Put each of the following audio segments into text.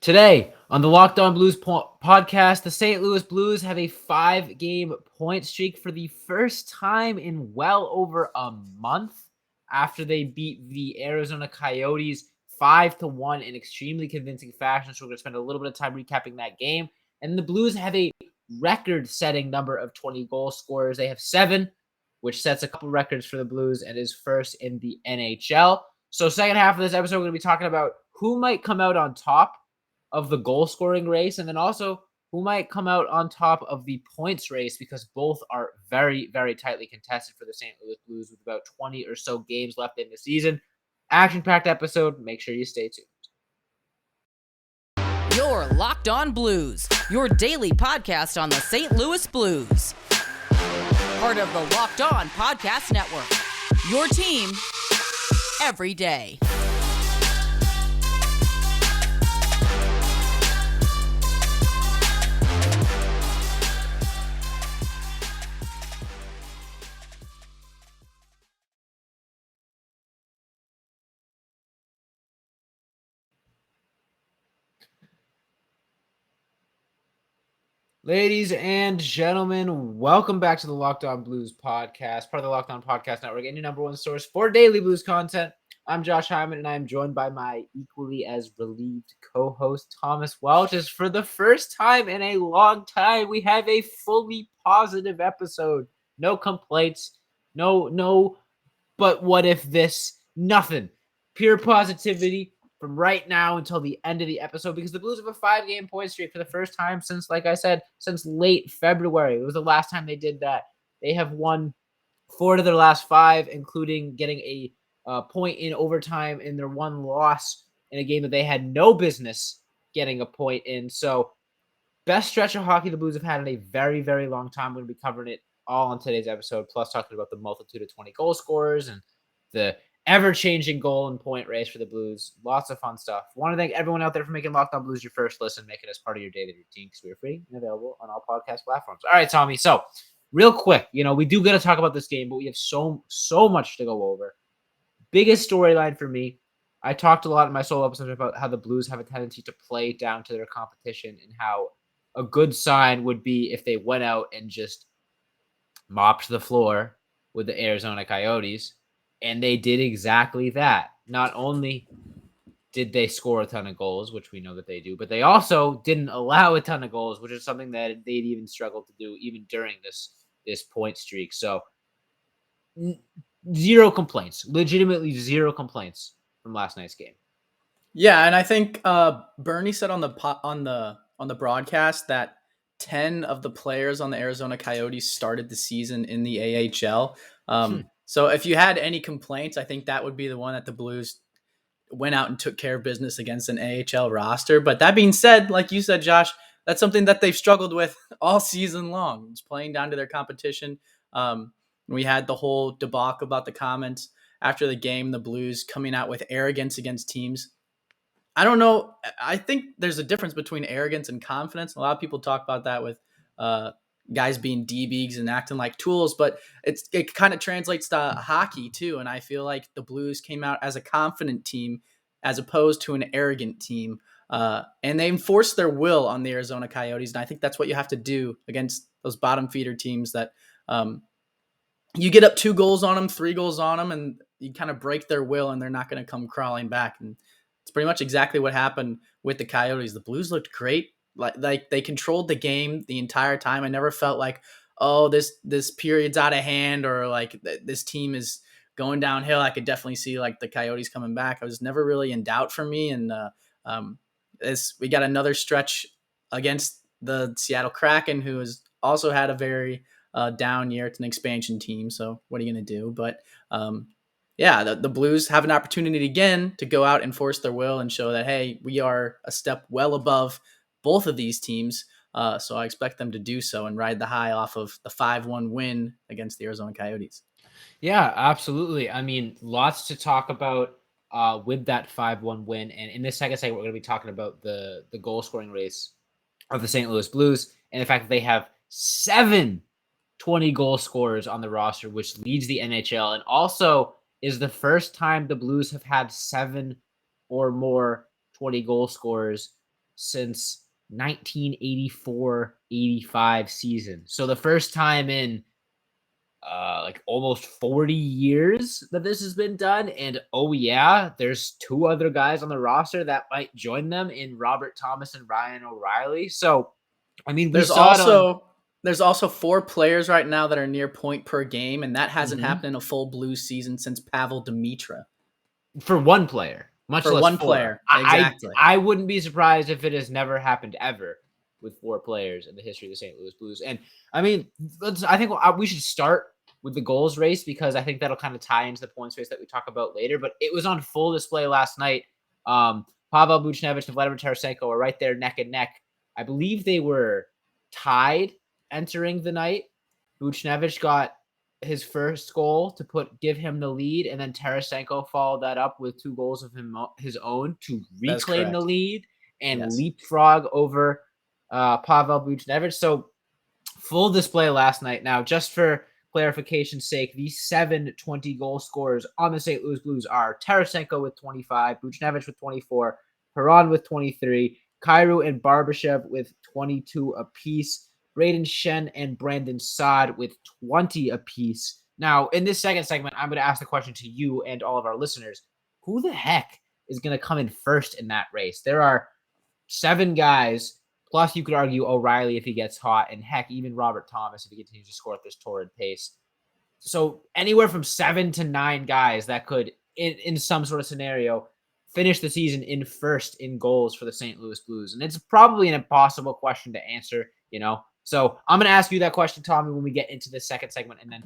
Today on the Locked On Blues podcast, the St. Louis Blues have a 5-game point streak for the first time in well over a month after they beat the Arizona Coyotes 5-1 in extremely convincing fashion. So we're going to spend a little bit of time recapping that game. And the Blues have a record-setting number of 20 goal scorers. They have 7, which sets a couple records for the Blues and is first in the NHL. So second half of this episode, we're going to be talking about who might come out on top of the goal scoring race, and then also who might come out on top of the points race, because both are very, very tightly contested for the St. Louis Blues with about 20 or so games left in the season. Action-packed episode. Make sure you stay tuned. You're Locked On Blues, your daily podcast on the St. Louis Blues. Part of the Locked On Podcast Network, your team every day. Ladies and gentlemen, welcome back to the Locked On Blues podcast, part of the Locked On Podcast Network, and your number one source for daily Blues content. I'm Josh Hyman, and I'm joined by my equally as relieved co-host, Thomas Welch. As for the first time in a long time, we have a fully positive episode. No complaints, no, but what if this? Nothing. Pure positivity from right now until the end of the episode, because the Blues have a 5-game point streak for the first time since, like I said, since late February. It was the last time they did that. They have won 4 of their last 5, including getting a point in overtime in their one loss in a game that they had no business getting a point in. So best stretch of hockey the Blues have had in a very, very long time. We're going to be covering it all on today's episode, plus talking about the multitude of 20 goal scorers and the ever-changing goal and point race for the Blues. Lots of fun stuff. I want to thank everyone out there for making Locked On Blues your first listen, make it as part of your daily routine, because we're free and available on all podcast platforms. All right, Tommy. So real quick, we do got to talk about this game, but we have so much to go over. Biggest storyline for me, I talked a lot in my solo episode about how the Blues have a tendency to play down to their competition, and how a good sign would be if they went out and just mopped the floor with the Arizona Coyotes. And they did exactly that. Not only did they score a ton of goals, which we know that they do, but they also didn't allow a ton of goals, which is something that they'd even struggled to do even during this point streak. So zero complaints, legitimately zero complaints from last night's game. Yeah, and I think Bernie said on the broadcast that 10 of the players on the Arizona Coyotes started the season in the AHL. So if you had any complaints, I think that would be the one that the Blues went out and took care of business against an AHL roster. But that being said, like you said, Josh, that's something that they've struggled with all season long. It's playing down to their competition. We had the whole debacle about the comments after the game, the Blues coming out with arrogance against teams. I don't know. I think there's a difference between arrogance and confidence. A lot of people talk about that with guys being D-bigs and acting like tools, but it kind of translates to hockey too. And I feel like the Blues came out as a confident team as opposed to an arrogant team. And they enforced their will on the Arizona Coyotes. And I think that's what you have to do against those bottom feeder teams that you get up 2 goals on them, 3 goals on them, and you kind of break their will and they're not going to come crawling back. And it's pretty much exactly what happened with the Coyotes. The Blues looked great. Like they controlled the game the entire time. I never felt like, oh, this period's out of hand, or like this team is going downhill. I could definitely see like the Coyotes coming back. I was never really in doubt for me. And we got another stretch against the Seattle Kraken, who has also had a very down year. It's an expansion team, so what are you going to do? But the Blues have an opportunity again to go out and force their will and show that, hey, we are a step well above both of these teams. So I expect them to do so and ride the high off of the 5-1 win against the Arizona Coyotes. Yeah, absolutely. I mean, lots to talk about with that 5-1 win. And in this second segment, we're going to be talking about the goal scoring race of the St. Louis Blues and the fact that they have 7 20 goal scorers on the roster, which leads the NHL, and also is the first time the Blues have had 7 or more 20 goal scorers since 1984-85 season. So the first time in like almost 40 years that this has been done. And oh yeah, there's two other guys on the roster that might join them in Robert Thomas and Ryan O'Reilly. So I mean, we saw it on there's also 4 players right now that are near point per game, and that hasn't Mhm. happened in a full Blues season since Pavel Demitra. for one player, much For less one 4. player, exactly. I wouldn't be surprised if it has never happened ever with 4 players in the history of the St. Louis Blues. And I mean, I think we should start with the goals race because I think that'll kind of tie into the points race that we talk about later. But it was on full display last night. Pavel Buchnevich and Vladimir Tarasenko are right there neck and neck. I believe they were tied entering the night. Buchnevich got his first goal to give him the lead, and then Tarasenko followed that up with 2 goals of his own to That's reclaim the correct. lead and Yes. leapfrog over Pavel Buchnevich. So full display last night. Now, just for clarification's sake, the 7 20-goal scorers on the St. Louis Blues are Tarasenko with 25, Buchnevich with 24, Perron with 23, Kyrou and Barbashev with 22 apiece, Braden Shen and Brandon Saad with 20 apiece. Now, in this second segment, I'm going to ask the question to you and all of our listeners. Who the heck is going to come in first in that race? There are 7 guys, plus you could argue O'Reilly if he gets hot, and heck, even Robert Thomas if he continues to score at this torrid pace. So anywhere from 7 to 9 guys that could, in some sort of scenario, finish the season in first in goals for the St. Louis Blues. And it's probably an impossible question to answer, So I'm going to ask you that question, Tommy, when we get into the second segment. And then,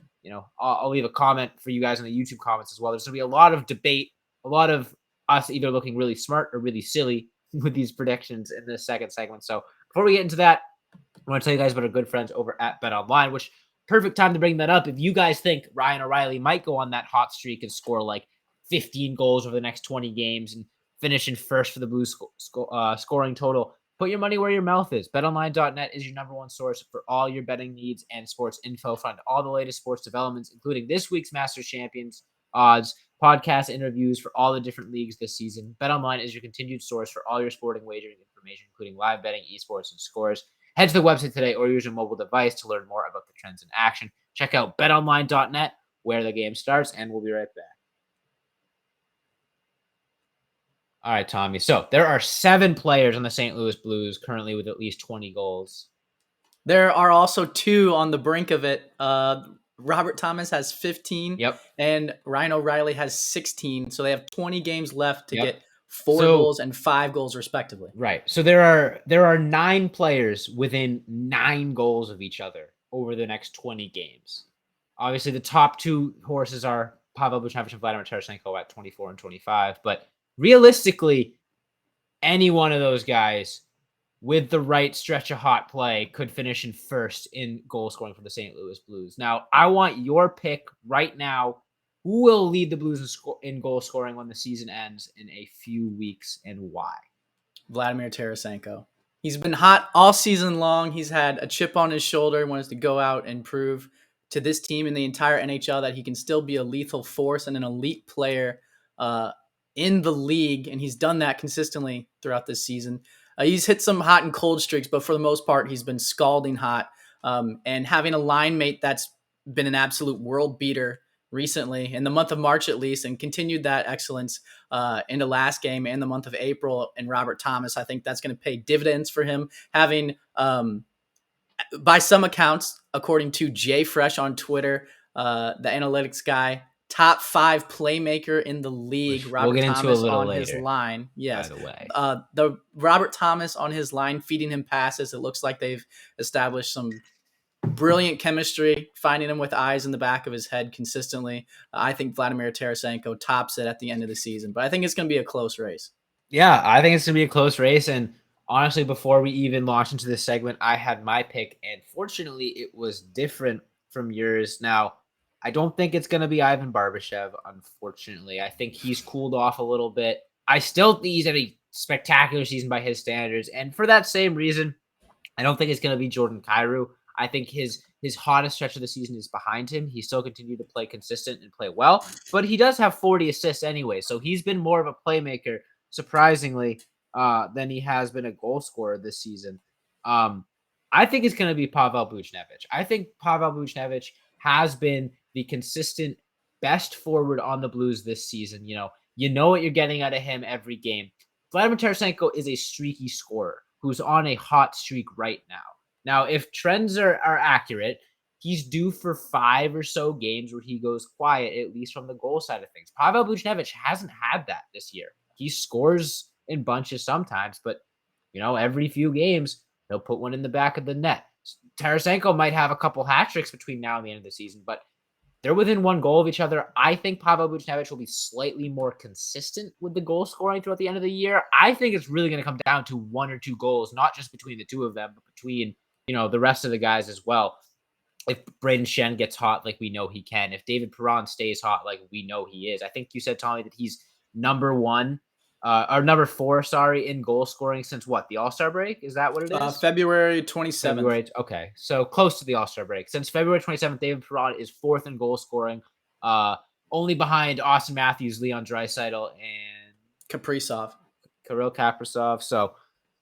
I'll leave a comment for you guys in the YouTube comments as well. There's going to be a lot of debate, a lot of us either looking really smart or really silly with these predictions in this second segment. So before we get into that, I want to tell you guys about our good friends over at BetOnline, which perfect time to bring that up. If you guys think Ryan O'Reilly might go on that hot streak and score like 15 goals over the next 20 games and finish in first for the Blues scoring total, put your money where your mouth is. BetOnline.net is your number one source for all your betting needs and sports info. Find all the latest sports developments, including this week's Masters Champions odds, podcast interviews for all the different leagues this season. BetOnline is your continued source for all your sporting wagering information, including live betting, esports, and scores. Head to the website today or use your mobile device to learn more about the trends in action. Check out betonline.net, where the game starts, and we'll be right back. All right, Tommy. So there are 7 players on the St. Louis Blues currently with at least 20 goals. There are also 2 on the brink of it. Robert Thomas has 15, and Ryan O'Reilly has 16. So they have 20 games left to get 4 goals and 5 goals respectively. Right. So there are 9 players within 9 goals of each other over the next 20 games. Obviously, the top 2 horses are Pavel Buchnevich and Vladimir Tarasenko at 24 and 25. But realistically, any one of those guys with the right stretch of hot play could finish in first in goal scoring for the St. Louis Blues. Now, I want your pick right now. Who will lead the Blues in goal scoring when the season ends in a few weeks, and why? Vladimir Tarasenko. He's been hot all season long. He's had a chip on his shoulder. He wants to go out and prove to this team and the entire NHL that he can still be a lethal force and an elite player in the league, and he's done that consistently throughout this season. He's hit some hot and cold streaks, but for the most part, he's been scalding hot. And having a line mate that's been an absolute world beater recently, in the month of March at least, and continued that excellence in the last game and the month of April, and Robert Thomas, I think that's going to pay dividends for him. Having, by some accounts, according to Jay Fresh on Twitter, the analytics guy, top 5 playmaker in the league. Robert Thomas on his line. Yes. By the way. The Robert Thomas on his line, feeding him passes. It looks like they've established some brilliant chemistry, finding him with eyes in the back of his head consistently. I think Vladimir Tarasenko tops it at the end of the season, but I think it's going to be a close race. Yeah, I think it's going to be a close race. And honestly, before we even launch into this segment, I had my pick, and fortunately it was different from yours. Now, I don't think it's going to be Ivan Barbashev, unfortunately. I think he's cooled off a little bit. I still think he's had a spectacular season by his standards. And for that same reason, I don't think it's going to be Jordan Kyrou. I think his hottest stretch of the season is behind him. He still continued to play consistent and play well, but he does have 40 assists anyway. So he's been more of a playmaker, surprisingly, than he has been a goal scorer this season. I think it's going to be Pavel Buchnevich. I think Pavel Buchnevich has been the consistent best forward on the Blues this season. You know what you're getting out of him every game. Vladimir Tarasenko is a streaky scorer who's on a hot streak right now. Now, if trends are accurate, he's due for 5 or so games where he goes quiet, at least from the goal side of things. Pavel Buchnevich hasn't had that this year. He scores in bunches sometimes, but every few games, he'll put one in the back of the net. Tarasenko might have a couple hat tricks between now and the end of the season, but they're within 1 goal of each other. I think Pavel Buchnevich will be slightly more consistent with the goal scoring throughout the end of the year. I think it's really going to come down to 1 or 2 goals, not just between the two of them, but between, the rest of the guys as well. If Braden Shen gets hot, like we know he can. If David Perron stays hot, like we know he is. I think you said, Tommy, that he's number 4, in goal scoring since what? The All-Star break? Is that what it is? February 27th. Okay. So close to the All-Star break. Since February 27th, David Perron is 4th in goal scoring, only behind Austin Matthews, Leon Draisaitl, and Kirill Kaprizov. So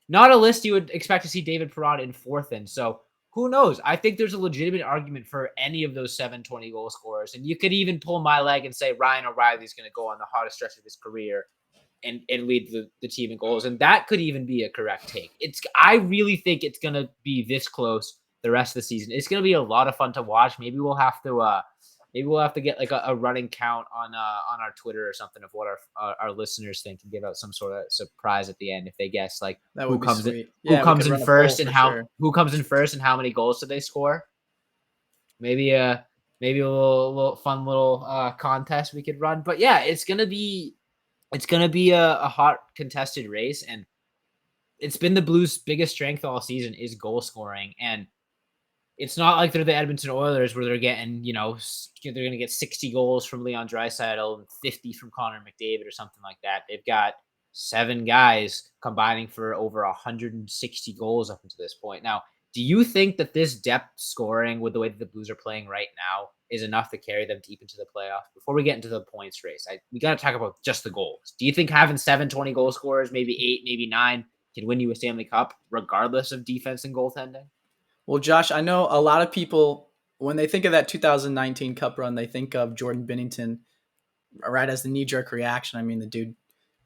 not a list you would expect to see David Perron in 4th in. So who knows? I think there's a legitimate argument for any of those 720 goal scorers. And you could even pull my leg and say Ryan O'Reilly's going to go on the hottest stretch of his career and lead the team in goals. And that could even be a correct take. I really think it's going to be this close the rest of the season. It's going to be a lot of fun to watch. Maybe we'll have to get like a running count on our Twitter or something of what our listeners think and give out some sort of surprise at the end if they guess like who comes in first and how many goals did they score. Maybe a little fun little contest we could run. But yeah, it's gonna be a hot contested race, and it's been the Blues' biggest strength all season is goal scoring. And it's not like they're the Edmonton Oilers where they're getting, they're going to get 60 goals from Leon Draisaitl and 50 from Connor McDavid or something like that. They've got 7 guys combining for over 160 goals up until this point. Now, do you think that this depth scoring with the way that the Blues are playing right now is enough to carry them deep into the playoffs? Before we get into the points race, we got to talk about just the goals. Do you think having 720 goal scorers, maybe 8, maybe 9, can win you a Stanley Cup regardless of defense and goaltending? Well, Josh, I know a lot of people, when they think of that 2019 Cup run, they think of Jordan Binnington right as the knee-jerk reaction. I mean, the dude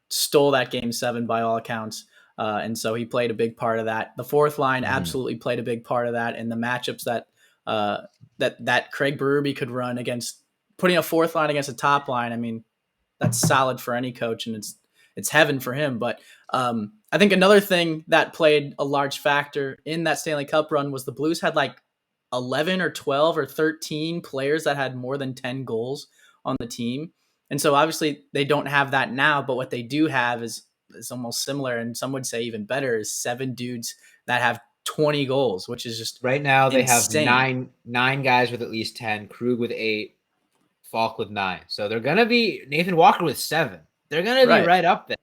stole that Game 7 by all accounts, and so he played a big part of that. The fourth line absolutely played a big part of that, and the matchups that Craig Berube could run against, putting a fourth line against a top line, I mean, that's solid for any coach, and it's heaven for him. But I think another thing that played a large factor in that Stanley Cup run was the Blues had like 11 or 12 or 13 players that had more than 10 goals on the team. And so obviously they don't have that now, but what they do have is almost similar, and some would say even better, is 7 dudes that have 20 goals, which is just right now they insane. have nine guys with at least 10, Krug with 8, Falk with 9. So they're going to be Nathan Walker with 7. They're going to be right up there.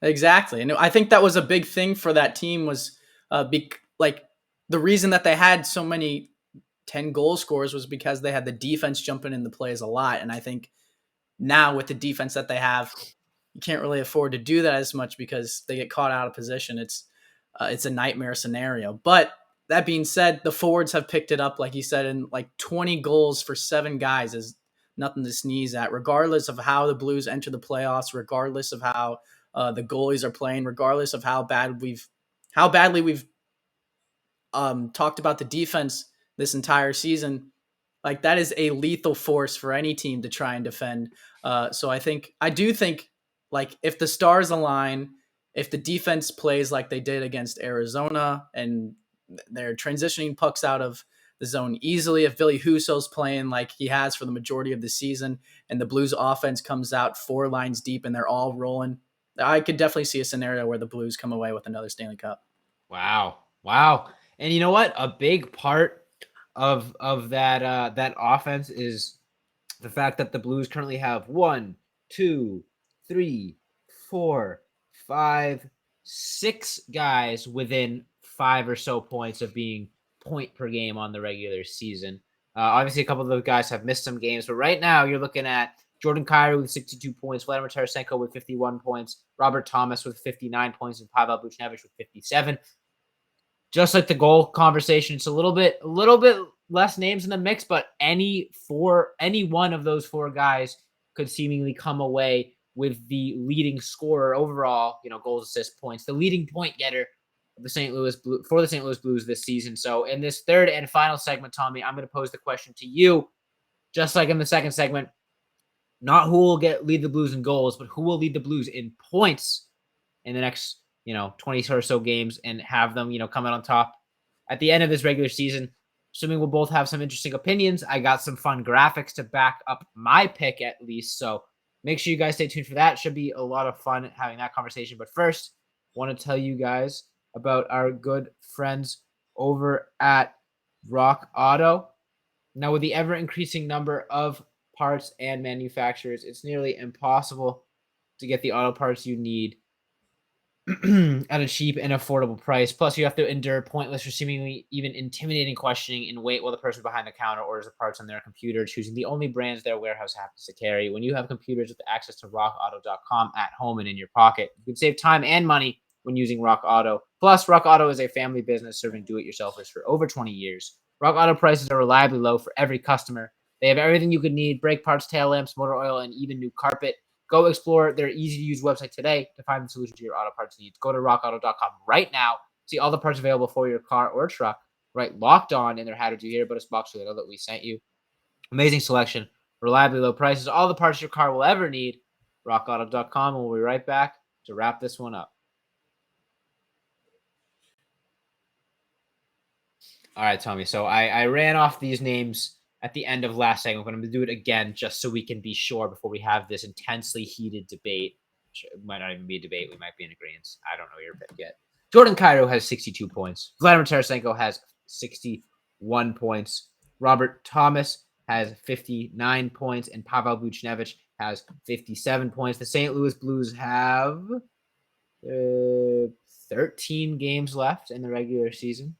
Exactly. And I think that was a big thing for that team was the reason that they had so many 10 goal scorers was because they had the defense jumping in the plays a lot. And I think now with the defense that they have, you can't really afford to do that as much because they get caught out of position. It's a nightmare scenario. But that being said, the forwards have picked it up, like you said, and like 20 goals for 7 guys is nothing to sneeze at, regardless of how the Blues enter the playoffs, regardless of how the goalies are playing, regardless of how badly we've talked about the defense this entire season. Like, that is a lethal force for any team to try and defend. So I do think like if the stars align, if the defense plays like they did against Arizona and they're transitioning pucks out of the zone easily, if Ville Husso's playing like he has for the majority of the season and the Blues offense comes out 4 lines deep and they're all rolling, I could definitely see a scenario where the Blues come away with another Stanley Cup. Wow. And you know what? A big part of that offense is the fact that the Blues currently have 1, 2, 3, 4, 5, 6 guys within 5 or so points of being point per game on the regular season. Obviously, a couple of those guys have missed some games, but right now you're looking at Jordan Kyrou with 62 points, Vladimir Tarasenko with 51 points, Robert Thomas with 59 points, and Pavel Buchnevich with 57. Just like the goal conversation, it's a little bit less names in the mix, but any one of those four guys could seemingly come away with the leading scorer overall, goals, assists, points, the leading point getter of the St. Louis Blues this season. So in this third and final segment, Tommy, I'm going to pose the question to you, just like in the second segment, not who will lead the Blues in goals, but who will lead the Blues in points in the next 20 or so games and have them, come out on top at the end of this regular season. Assuming we'll both have some interesting opinions. I got some fun graphics to back up my pick at least. So make sure you guys stay tuned for that. Should be a lot of fun having that conversation. But first, I want to tell you guys about our good friends over at Rock Auto. Now, with the ever-increasing number of parts and manufacturers, it's nearly impossible to get the auto parts you need at a cheap and affordable price. Plus, you have to endure pointless or seemingly even intimidating questioning and wait while the person behind the counter orders the parts on their computer, choosing the only brands their warehouse happens to carry. When you have computers with access to rockauto.com at home and in your pocket, you can save time and money when using Rock Auto. Plus, Rock Auto is a family business serving do-it-yourselfers for over 20 years. Rock Auto prices are reliably low for every customer. They have everything you could need: brake parts, tail lamps, motor oil, and even new carpet. Go explore their easy-to-use website today to find the solution to your auto parts needs. Go to rockauto.com right now. See all the parts available for your car or truck. Right, Locked On in their How Did You Hear About Us box so they know that we sent you. Amazing selection, reliably low prices, all the parts your car will ever need. rockauto.com, and we'll be right back to wrap this one up. All right, Tommy. So I ran off these names at the end of last segment, but I'm going to do it again just so we can be sure before we have this intensely heated debate. It might not even be a debate. We might be in agreement. I don't know your pick yet. Jordan Kyrou has 62 points. Vladimir Tarasenko has 61 points. Robert Thomas has 59 points. And Pavel Buchnevich has 57 points. The St. Louis Blues have 13 games left in the regular season.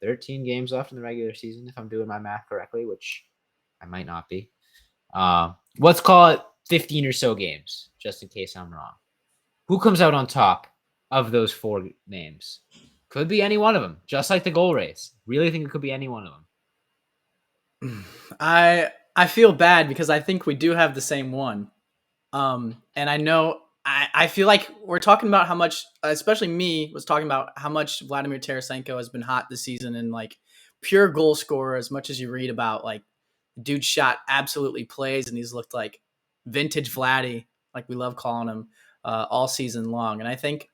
13 games left in the regular season, if I'm doing my math correctly, which I might not be. Let's call it 15 or so games, just in case I'm wrong. Who comes out on top of those four names? Could be any one of them, just like the goal race. Really think it could be any one of them. I feel bad because I think we do have the same one. And I know I feel like we're talking about how much, especially me, was talking about how much Vladimir Tarasenko has been hot this season and like pure goal scorer. As much as you read about, like, dude shot absolutely plays and he's looked like vintage Vladdy, like we love calling him, all season long. And I think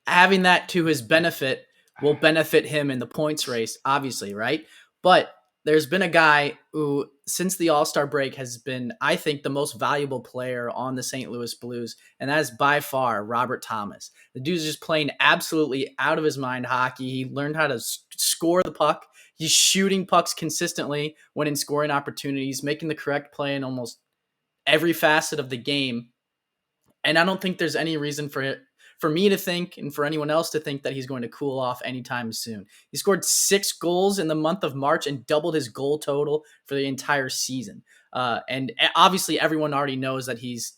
having that to his benefit will benefit him in the points race, obviously, right? But there's been a guy who, since the All-Star break, has been, I think, the most valuable player on the St. Louis Blues, and that is by far Robert Thomas. The dude's just playing absolutely out of his mind hockey. He learned how to score the puck. He's shooting pucks consistently when in scoring opportunities, making the correct play in almost every facet of the game. And I don't think there's any reason for me to think and for anyone else to think that he's going to cool off anytime soon. He scored 6 goals in the month of March and doubled his goal total for the entire season. And obviously everyone already knows that his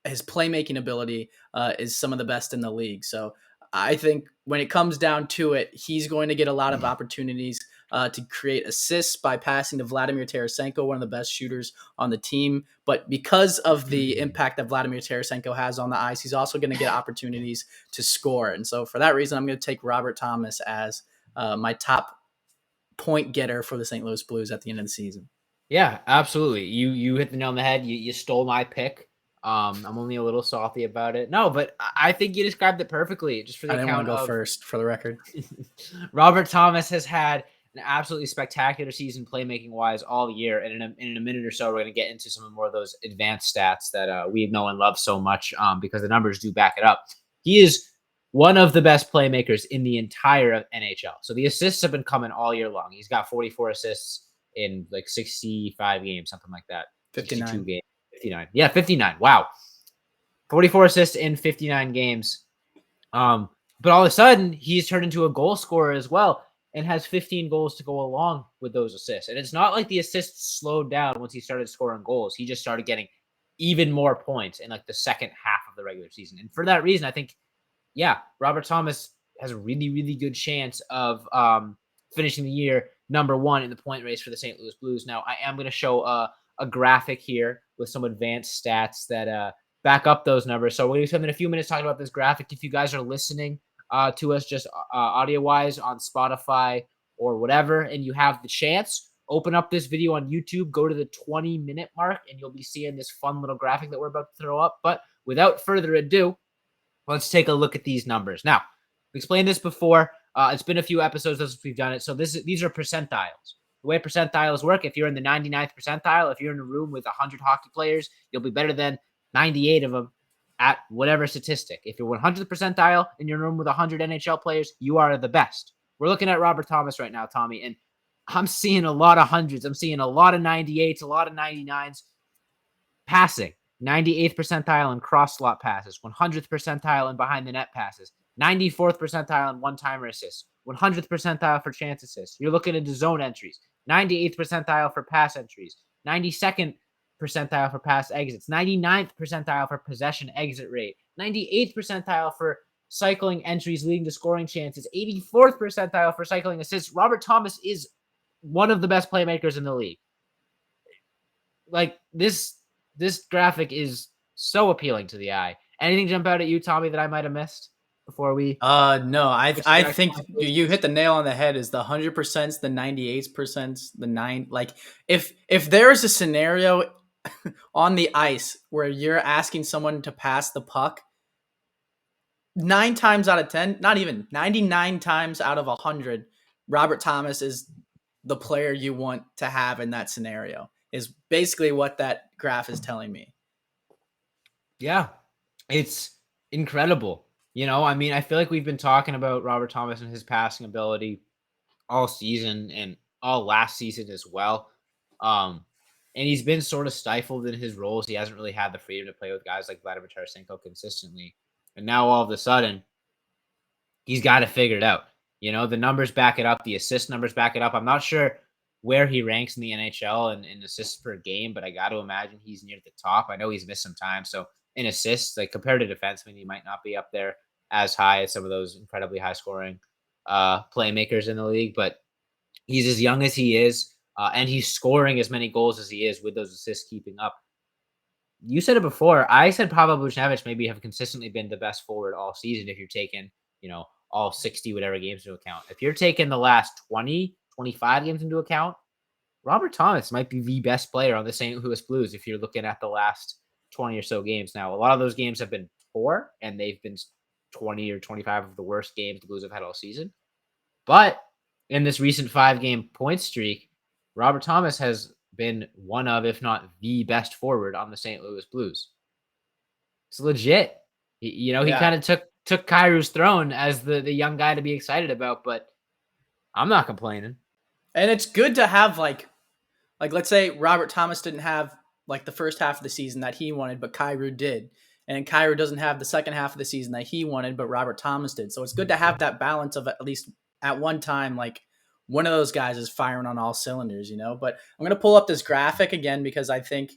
playmaking ability is some of the best in the league. So I think when it comes down to it, he's going to get a lot of opportunities to create assists by passing to Vladimir Tarasenko, one of the best shooters on the team. But because of the impact that Vladimir Tarasenko has on the ice, he's also going to get opportunities to score. And so for that reason, I'm going to take Robert Thomas as my top point getter for the St. Louis Blues at the end of the season. Yeah, absolutely. You hit the nail on the head. You stole my pick. I'm only a little salty about it. No, but I think you described it perfectly. Just for the I didn't want to go of first, for the record. Robert Thomas has had an absolutely spectacular season playmaking wise all year. And in a minute or so, we're going to get into some more of those advanced stats that we know and love so much because the numbers do back it up. He is one of the best playmakers in the entire NHL. So the assists have been coming all year long. He's got 44 assists in like 65 games, something like that. 59 games. 59. Yeah, 59. Wow. 44 assists in 59 games. But all of a sudden, he's turned into a goal scorer as well. and has 15 goals to go along with those assists. And it's not like the assists slowed down once he started scoring goals. He just started getting even more points in like the second half of the regular season. And for that reason, I think, yeah, Robert Thomas has a really, really good chance of finishing the year number one in the point race for the St. Louis Blues. Now, I am going to show a graphic here with some advanced stats that back up those numbers. So we're going to spend a few minutes talking about this graphic. If you guys are listening to us just audio-wise on Spotify or whatever, and you have the chance, open up this video on YouTube, go to the 20-minute mark, and you'll be seeing this fun little graphic that we're about to throw up. But without further ado, let's take a look at these numbers. Now, we explained this before. It's been a few episodes since we've done it. So these are percentiles. The way percentiles work, if you're in the 99th percentile, if you're in a room with 100 hockey players, you'll be better than 98 of them at whatever statistic. If you're 100th percentile and you're in a room with 100 NHL players, you are the best. We're looking at Robert Thomas right now, Tommy, and I'm seeing a lot of hundreds. I'm seeing a lot of 98s, a lot of 99s. Passing, 98th percentile in cross slot passes, 100th percentile in behind the net passes, 94th percentile in one-timer assists, 100th percentile for chance assists. You're looking into zone entries, 98th percentile for pass entries, 92nd percentile for pass exits, 99th percentile for possession exit rate, 98th percentile for cycling entries leading to scoring chances, 84th percentile for cycling assists. Robert Thomas is one of the best playmakers in the league. Like this graphic is so appealing to the eye. Anything jump out at you, Tommy, that I might have missed before we? No, I think you hit the nail on the head. Is the 100%, the 98%, the 9? Like if there is a scenario on the ice where you're asking someone to pass the puck, 9 times out of 10, not even 99 times out of 100, Robert Thomas is the player you want to have in that scenario. Is basically what that graph is telling me. Yeah, it's incredible. You know, I mean, I feel like we've been talking about Robert Thomas and his passing ability all season and all last season as well. And he's been sort of stifled in his roles. He hasn't really had the freedom to play with guys like Vladimir Tarasenko consistently. And now all of a sudden, he's got to figure it out. You know, the numbers back it up. The assist numbers back it up. I'm not sure where he ranks in the NHL and in assists per game, but I got to imagine he's near the top. I know he's missed some time. So in assists, like compared to defensemen, he might not be up there as high as some of those incredibly high scoring playmakers in the league, but he's as young as he is, and he's scoring as many goals as he is with those assists keeping up. You said it before. I said Pavel Buchnevich maybe have consistently been the best forward all season if you're taking, you know, all 60 whatever games into account. If you're taking the last 20, 25 games into account, Robert Thomas might be the best player on the St. Louis Blues if you're looking at the last 20 or so games. Now, a lot of those games have been poor, and they've been 20 or 25 of the worst games the Blues have had all season. But in this recent 5-game point streak, Robert Thomas has been one of, if not the best forward on the St. Louis Blues. It's legit. He kind of took Kairu's throne as the young guy to be excited about, but I'm not complaining. And it's good to have like let's say Robert Thomas didn't have like the first half of the season that he wanted, but Kairu did. And Kairu doesn't have the second half of the season that he wanted, but Robert Thomas did. So it's good to have that balance of at least at one time, like one of those guys is firing on all cylinders, you know. But I'm going to pull up this graphic again because I think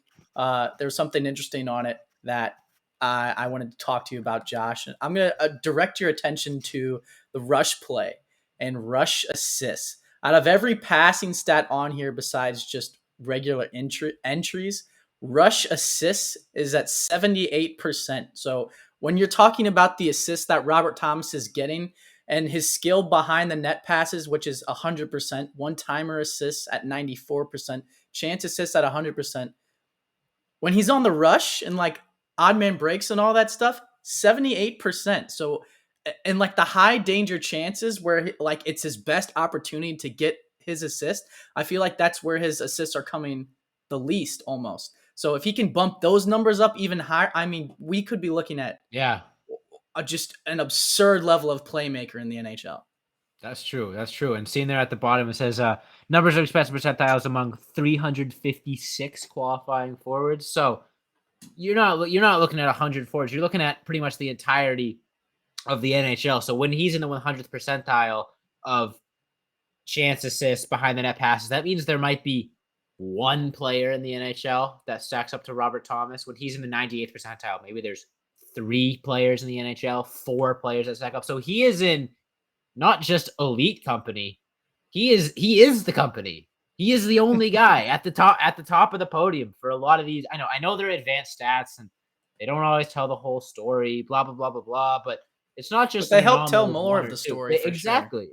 there's something interesting on it that I wanted to talk to you about, Josh. I'm going to direct your attention to the rush play and rush assists. Out of every passing stat on here besides just regular entries, rush assists is at 78%. So when you're talking about the assists that Robert Thomas is getting and his skill behind the net passes, which is 100%, one-timer assists at 94%, chance assists at 100%. When he's on the rush and like odd man breaks and all that stuff, 78%. So and like the high danger chances where like it's his best opportunity to get his assist, I feel like that's where his assists are coming the least almost. So if he can bump those numbers up even higher, I mean, we could be looking at just an absurd level of playmaker in the NHL. That's true. That's true. And seeing there at the bottom, it says numbers of expected percentiles among 356 qualifying forwards. So you're not looking at 100 forwards. You're looking at pretty much the entirety of the NHL. So when he's in the 100th percentile of chance assists, behind the net passes. That means there might be one player in the NHL that stacks up to Robert Thomas when he's in the 98th percentile. Maybe there's 3 players in the NHL, 4 players that stack up. So he is in not just elite company. He is the company. He is the only guy at the top of the podium for a lot of these. I know they're advanced stats and they don't always tell the whole story, blah blah blah blah blah, but it's not just But they an help tell anomaly of more one of or the two. story for sure.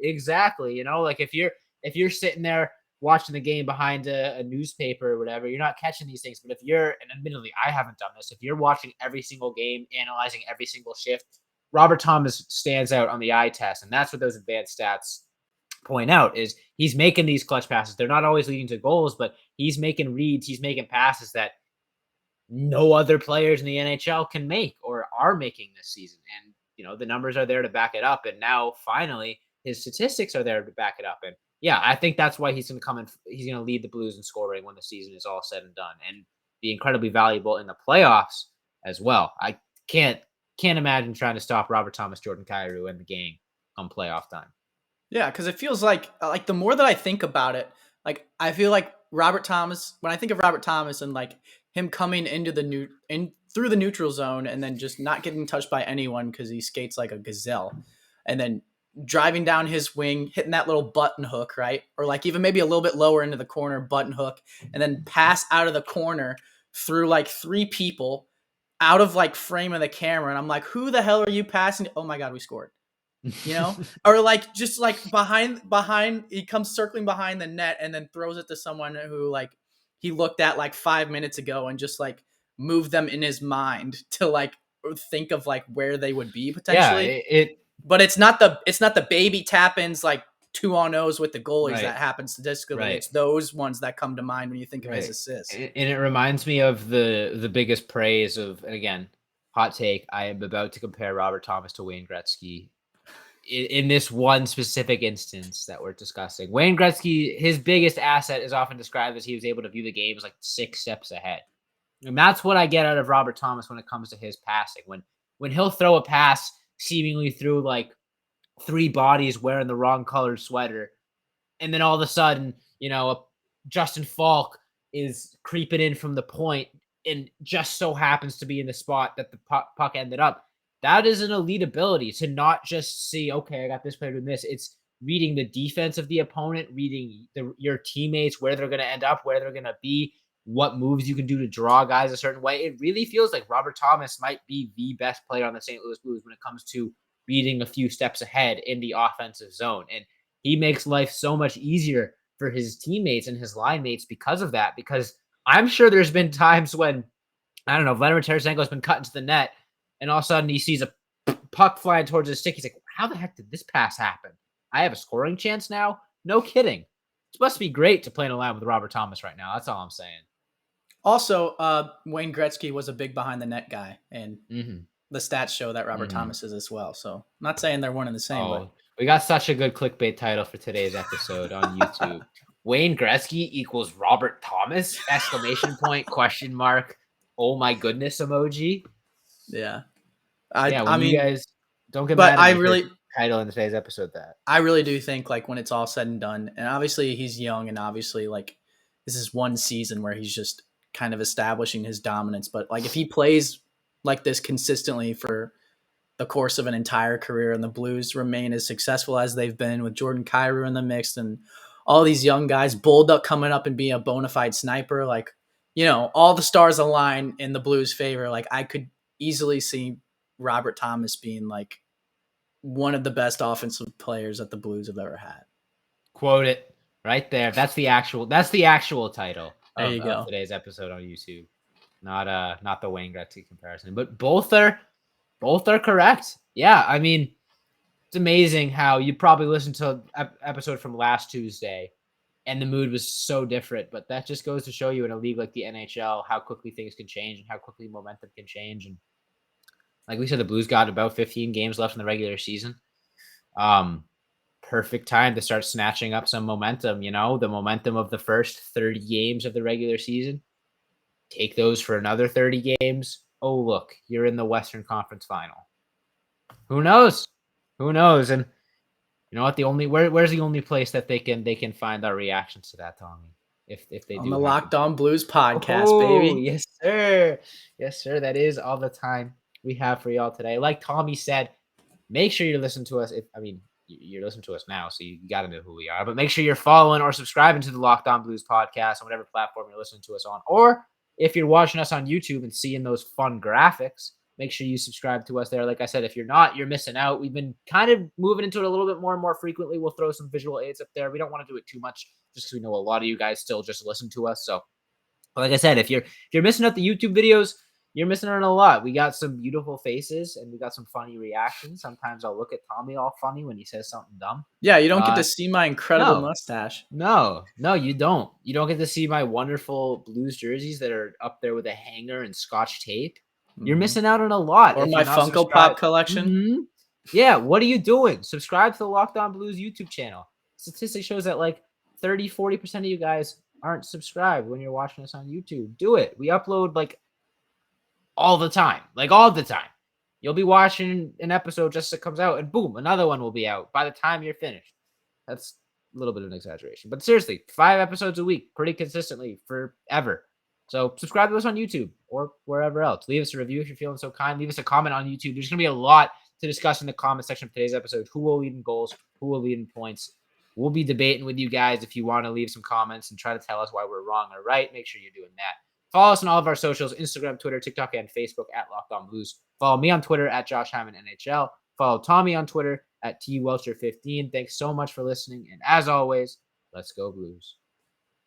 Exactly. Like if you're sitting there watching the game behind a newspaper or whatever, you're not catching these things. But if you're, and admittedly, I haven't done this, if you're watching every single game, analyzing every single shift, Robert Thomas stands out on the eye test. And that's what those advanced stats point out is he's making these clutch passes. They're not always leading to goals, but he's making reads, he's making passes that no other players in the NHL can make or are making this season. And, the numbers are there to back it up. And now finally his statistics are there to back it up. And yeah, I think that's why he's going to come in. He's going to lead the Blues in scoring when the season is all said and done and be incredibly valuable in the playoffs as well. I can't imagine trying to stop Robert Thomas, Jordan Kyrou, and the gang on playoff time. Yeah, because it feels like the more that I think about it, like I feel like Robert Thomas. When I think of Robert Thomas and like him coming into through the neutral zone and then just not getting touched by anyone because he skates like a gazelle, and then driving down his wing, hitting that little button hook, right, or like even maybe a little bit lower into the corner button hook, and then pass out of the corner through like 3 people out of like frame of the camera, and I'm like, who the hell are you passing? Oh my god, we scored. Or like just like behind he comes circling behind the net and then throws it to someone who like he looked at like 5 minutes ago and just like moved them in his mind to like think of like where they would be potentially. Yeah, but it's not the baby tap-ins like 2-on-0s with the goalies right, that happen statistically. right. It's those ones that come to mind when you think of Right. his assists. And it reminds me of the biggest praise of, and again, hot take, I am about to compare Robert Thomas to Wayne Gretzky in this one specific instance that we're discussing. Wayne Gretzky, his biggest asset is often described as he was able to view the games like 6 steps ahead. And that's what I get out of Robert Thomas when it comes to his passing. When he'll throw a pass seemingly through like 3 bodies wearing the wrong colored sweater, and then all of a sudden, Justin Falk is creeping in from the point and just so happens to be in the spot that the puck ended up. That is an elite ability to not just see, okay, I got this player doing this. It's reading the defense of the opponent, reading your teammates, where they're going to end up, where they're going to be, what moves you can do to draw guys a certain way. It really feels like Robert Thomas might be the best player on the St. Louis Blues when it comes to reading a few steps ahead in the offensive zone. And he makes life so much easier for his teammates and his line mates because of that. Because I'm sure there's been times when, I don't know, Vladimir Tarasenko has been cut into the net and all of a sudden he sees a puck flying towards his stick. He's like, how the heck did this pass happen? I have a scoring chance now? No kidding. It must be great to play in a line with Robert Thomas right now. That's all I'm saying. Also, Wayne Gretzky was a big behind the net guy, and the stats show that Robert Thomas is as well. So I'm not saying they're one and the same, but we got such a good clickbait title for today's episode on YouTube. Wayne Gretzky equals Robert Thomas? Exclamation point, question mark, oh my goodness emoji. Yeah. I mean, you guys don't get but mad at me for title in today's episode that. I really do think like when it's all said and done, and obviously he's young and obviously like this is one season where he's just kind of establishing his dominance, but like if he plays like this consistently for the course of an entire career and the Blues remain as successful as they've been with Jordan Kyrou in the mix and all these young guys, Bolduc coming up and being a bona fide sniper, like, all the stars align in the Blues' favor. Like I could easily see Robert Thomas being like one of the best offensive players that the Blues have ever had. Quote it right there. That's the actual title of today's episode on YouTube. Not the Wayne Gretzky comparison, but both are correct. Yeah, I mean, it's amazing how you probably listened to an episode from last Tuesday and the mood was so different, but that just goes to show you in a league like the NHL how quickly things can change and how quickly momentum can change. And like we said, the Blues got about 15 games left in the regular season. Perfect time to start snatching up some momentum, the momentum of the first 30 games of the regular season. Take those for another 30 games. Oh, look, you're in the Western Conference Final. Who knows? And, You know what? Where's the only place that they can find our reactions to that, Tommy? If they On do the happen. Locked On Blues podcast, Oh, baby. yes, sir. Yes, sir. That is all the time we have for y'all today. Like Tommy said, make sure you listen to us. You're listening to us now, so you got to know who we are. But make sure you're following or subscribing to the Locked On Blues podcast on whatever platform you're listening to us on. Or if you're watching us on YouTube and seeing those fun graphics, make sure you subscribe to us there. Like I said, if you're not, you're missing out. We've been kind of moving into it a little bit more and more frequently. We'll throw some visual aids up there. We don't want to do it too much just because we know a lot of you guys still just listen to us. So like I said, if you're missing out the YouTube videos, you're missing out on a lot. We got some beautiful faces and we got some funny reactions. Sometimes I'll look at Tommy all funny when he says something dumb. Yeah, you don't get to see my incredible mustache. No, you don't. You don't get to see my wonderful Blues jerseys that are up there with a hanger and Scotch tape. You're missing out on a lot. Or my Funko Pop collection. Mm-hmm. Yeah, what are you doing? Subscribe to the Locked On Blues YouTube channel. Statistics shows that like 30-40% of you guys aren't subscribed when you're watching us on YouTube. Do it. We upload like all the time. You'll be watching an episode just as it comes out and boom, another one will be out by the time you're finished. That's a little bit of an exaggeration, but seriously, 5 episodes a week, pretty consistently forever. So subscribe to us on YouTube or wherever else. Leave us a review if you're feeling so kind. Leave us a comment on YouTube. There's going to be a lot to discuss in the comment section of today's episode. Who will lead in goals? Who will lead in points? We'll be debating with you guys. If you want to leave some comments and try to tell us why we're wrong or right, make sure you're doing that. Follow us on all of our socials, Instagram, Twitter, TikTok, and Facebook at Locked On Blues. Follow me on Twitter at Josh Hyman NHL. Follow Tommy on Twitter at TWelcher15. Thanks so much for listening. And as always, let's go Blues.